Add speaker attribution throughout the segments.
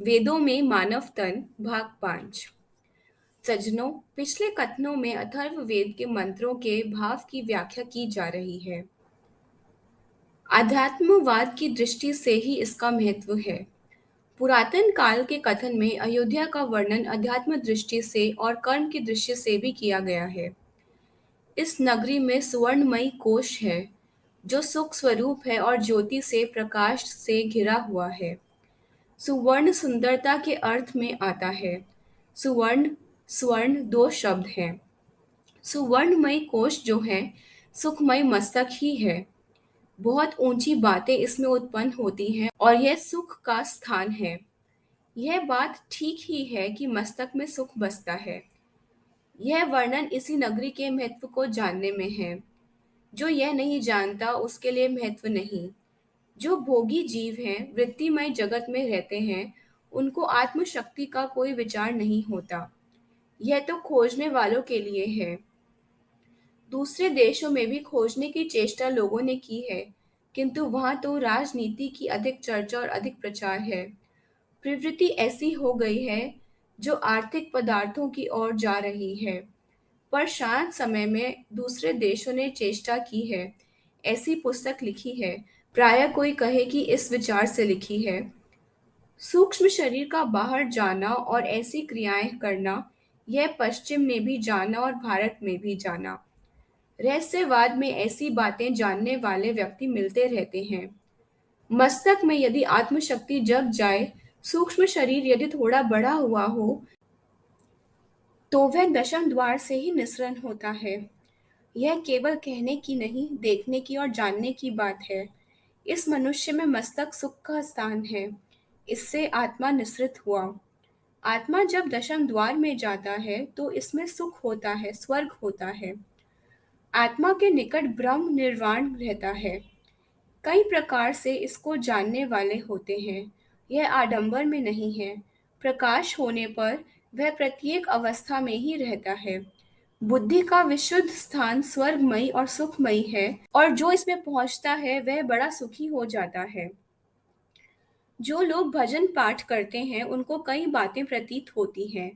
Speaker 1: वेदों में मानव तन भाग 5। सज्जनों, पिछले कथनों में अथर्ववेद के मंत्रों के भाव की व्याख्या की जा रही है। आध्यात्मवाद की दृष्टि से ही इसका महत्व है। पुरातन काल के कथन में अयोध्या का वर्णन अध्यात्म दृष्टि से और कर्म की दृष्टि से भी किया गया है। इस नगरी में सुवर्णमयी कोश है, जो सुख स्वरूप है और ज्योति से प्रकाश से घिरा हुआ है। सुवर्ण सुंदरता के अर्थ में आता है। सुवर्ण स्वर्ण दो शब्द हैं। सुवर्णमय कोश जो है, सुखमय मस्तक ही है। बहुत ऊंची बातें इसमें उत्पन्न होती हैं और यह सुख का स्थान है। यह बात ठीक ही है कि मस्तक में सुख बसता है। यह वर्णन इसी नगरी के महत्व को जानने में है। जो यह नहीं जानता उसके लिए महत्व नहीं। जो भोगी जीव हैं, वृत्तिमय जगत में रहते हैं, उनको आत्मशक्ति का कोई विचार नहीं होता। यह तो खोजने वालों के लिए है। दूसरे देशों में भी खोजने की चेष्टा लोगों ने की है, किंतु वहां तो राजनीति की अधिक चर्चा और अधिक प्रचार है। प्रवृत्ति ऐसी हो गई है जो आर्थिक पदार्थों की ओर जा रही है। पर शांत समय में दूसरे देशों ने चेष्टा की है, ऐसी पुस्तक लिखी है, प्रायः कोई कहे कि इस विचार से लिखी है। सूक्ष्म शरीर का बाहर जाना और ऐसी क्रियाएं करना, यह पश्चिम ने भी जाना और भारत में भी जाना। रहस्यवाद में ऐसी बातें जानने वाले व्यक्ति मिलते रहते हैं। मस्तक में यदि आत्मशक्ति जग जाए, सूक्ष्म शरीर यदि थोड़ा बड़ा हुआ हो, तो वह दशम द्वार से ही निसरण होता है। यह केवल कहने की नहीं, देखने की और जानने की बात है। इस मनुष्य में मस्तक सुख का स्थान है। इससे आत्मा निसृत हुआ। आत्मा जब दशम द्वार में जाता है तो इसमें सुख होता है, स्वर्ग होता है। आत्मा के निकट ब्रह्म निर्वाण रहता है। कई प्रकार से इसको जानने वाले होते हैं। यह आडंबर में नहीं है। प्रकाश होने पर वह प्रत्येक अवस्था में ही रहता है। बुद्धि का विशुद्ध स्थान स्वर्गमयी और सुखमयी है, और जो इसमें पहुंचता है वह बड़ा सुखी हो जाता है। जो लोग भजन पाठ करते हैं उनको कई बातें प्रतीत होती हैं।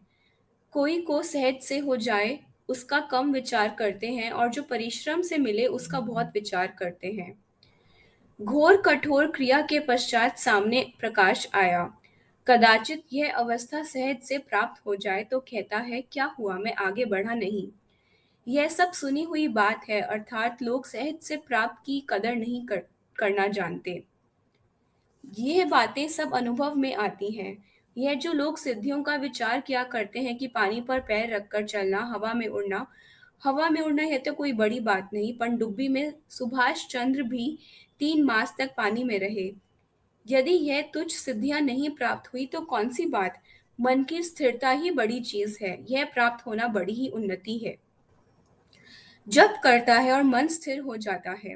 Speaker 1: कोई को सहज से हो जाए उसका कम विचार करते हैं, और जो परिश्रम से मिले उसका बहुत विचार करते हैं। घोर कठोर क्रिया के पश्चात सामने प्रकाश आया। कदाचित यह अवस्था सहज से प्राप्त हो जाए तो कहता है, क्या हुआ, मैं आगे बढ़ा नहीं। यह सब सुनी हुई बात है, अर्थात लोग सहज से प्राप्त की कदर नहीं करना जानते। ये बातें सब अनुभव में आती हैं। यह जो लोग सिद्धियों का विचार किया करते हैं कि पानी पर पैर रखकर चलना, हवा में उड़ना, यह तो कोई बड़ी बात नहीं। पनडुब्बी में सुभाष चंद्र भी 3 मास तक पानी में रहे। यदि यह तुच्छ सिद्धियां नहीं प्राप्त हुई तो कौन सी बात। मन की स्थिरता ही बड़ी चीज है। यह प्राप्त होना बड़ी ही उन्नति है। जप करता है और मन स्थिर हो जाता है।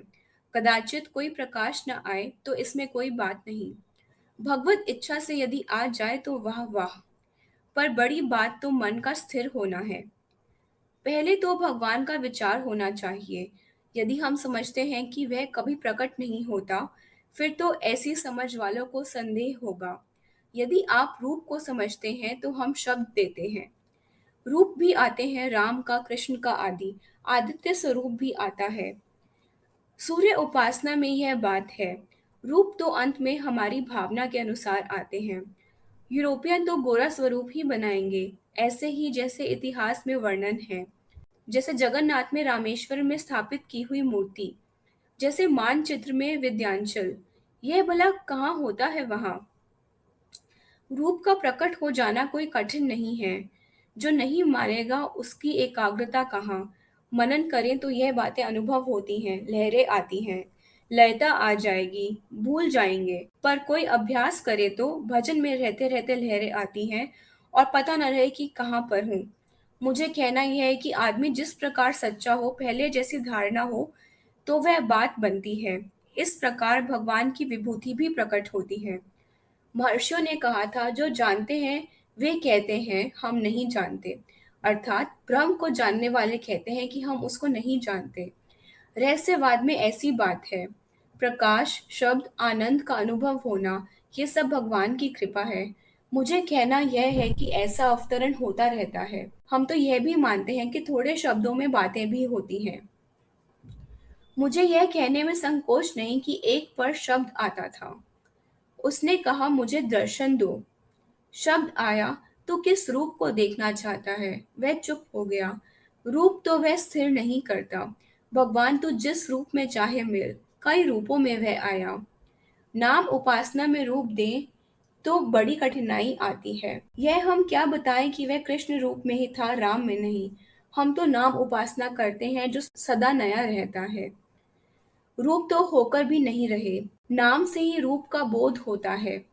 Speaker 1: कदाचित कोई प्रकाश न आए तो इसमें कोई बात नहीं। भगवत इच्छा से यदि आ जाए तो वाह वाह। पर बड़ी बात तो मन का स्थिर होना है। पहले तो भगवान का विचार होना चाहिए। यदि हम समझते हैं कि वह कभी प्रकट नहीं होता, फिर तो ऐसी समझ वालों को संदेह होगा। यदि आप रूप को समझते हैं तो हम शब्द देते हैं। रूप भी आते हैं, राम का, कृष्ण का आदि। आदित्य स्वरूप भी आता है। सूर्य उपासना में यह बात है। रूप तो अंत में हमारी भावना के अनुसार आते हैं। यूरोपियन तो गोरा स्वरूप ही बनाएंगे, ऐसे ही जैसे इतिहास में वर्णन है। जैसे जगन्नाथ में रामेश्वर में स्थापित की हुई मूर्ति, जैसे मानचित्र में विद्यांचल। यह भला कहाँ होता है वहां। रूप का प्रकट हो जाना कोई कठिन नहीं है। जो नहीं मानेगा उसकी एकाग्रता कहाँ। मनन करें तो यह बातें अनुभव होती हैं, लहरें आती हैं, लयता आ जाएगी, भूल जाएंगे। पर कोई अभ्यास करे तो भजन में रहते रहते लहरें आती हैं और पता न रहे कि कहाँ पर हूँ। मुझे कहना यह है कि आदमी जिस प्रकार सच्चा हो, पहले जैसी धारणा हो, तो वह बात बनती है। इस प्रकार भगवान की विभूति भी प्रकट होती है। महर्षियों ने कहा था, जो जानते हैं वे कहते हैं हम नहीं जानते। अर्थात ब्रह्म को जानने वाले कहते हैं कि हम उसको नहीं जानते। रहस्यवाद में ऐसी बात है। प्रकाश, शब्द, आनंद का अनुभव होना, ये सब भगवान की कृपा है। मुझे कहना यह है कि ऐसा अवतरण होता रहता है। हम तो यह भी मानते हैं कि थोड़े शब्दों में बातें भी होती हैं। मुझे यह कहने में संकोच नहीं कि एक पर शब्द आता था। उसने कहा, मुझे दर्शन दो। शब्द आया, तो किस रूप को देखना चाहता है? वह चुप हो गया। रूप तो वह स्थिर नहीं करता। भगवान तो जिस रूप में चाहे मिल, कई रूपों में वह आया। नाम उपासना में रूप दें तो बड़ी कठिनाई आती है। यह हम क्या बताएं कि वह कृष्ण रूप में ही था, राम में नहीं। हम तो नाम उपासना करते हैं जो सदा नया रहता है। रूप तो होकर भी नहीं रहे। नाम से ही रूप का बोध होता है।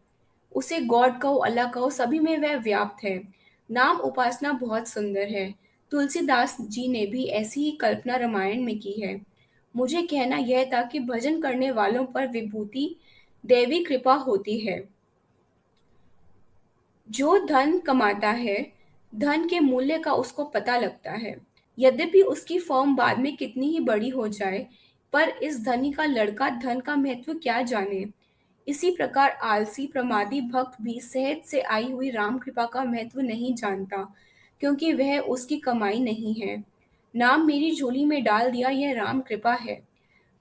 Speaker 1: उसे गॉड कहो, अल्लाह कहो, सभी में वह व्याप्त है। नाम उपासना बहुत सुंदर है। तुलसीदास जी ने भी ऐसी ही कल्पना रामायण में की है। मुझे कहना यह था कि भजन करने वालों पर विभूति दैवी कृपा होती है। जो धन कमाता है, धन के मूल्य का उसको पता लगता है। यद्यपि उसकी फर्म बाद में कितनी ही बड़ी हो जाए, पर इस धनी का लड़का धन का महत्व क्या जाने। इसी प्रकार आलसी प्रमादी भक्त भी सहज से आई हुई राम कृपा का महत्व नहीं जानता, क्योंकि वह उसकी कमाई नहीं है। नाम मेरी झोली में डाल दिया, यह राम कृपा है।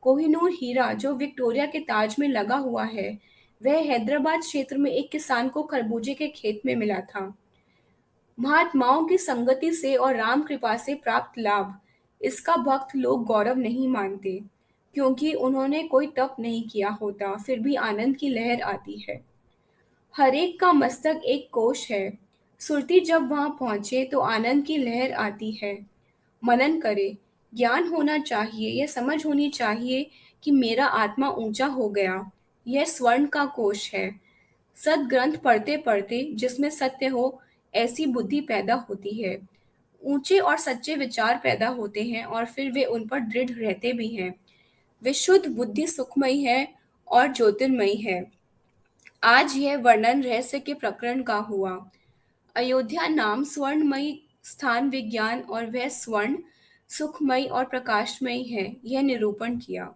Speaker 1: कोहिनूर हीरा जो विक्टोरिया के ताज में लगा हुआ है, वह हैदराबाद क्षेत्र में एक किसान को खरबूजे के खेत में मिला था। महात्माओं की संगति से और राम कृपा से प्राप्त लाभ, इसका भक्त लोग गौरव नहीं मानते, क्योंकि उन्होंने कोई तप नहीं किया होता, फिर भी आनंद की लहर आती है। हरेक का मस्तक एक कोश है। सुरती जब वहां पहुंचे तो आनंद की लहर आती है। मनन करे, ज्ञान होना चाहिए, यह समझ होनी चाहिए कि मेरा आत्मा ऊंचा हो गया। यह स्वर्ण का कोश है। सद्ग्रंथ पढ़ते पढ़ते जिसमें सत्य हो, ऐसी बुद्धि पैदा होती है। ऊंचे और सच्चे विचार पैदा होते हैं और फिर वे उन पर दृढ़ रहते भी हैं। विशुद्ध बुद्धि सुखमयी है और ज्योतिर्मयी है। आज यह वर्णन रहस्य के प्रकरण का हुआ। अयोध्या नाम स्वर्णमयी स्थान विज्ञान और वह स्वर्ण सुखमयी और प्रकाशमयी है, यह निरूपण किया।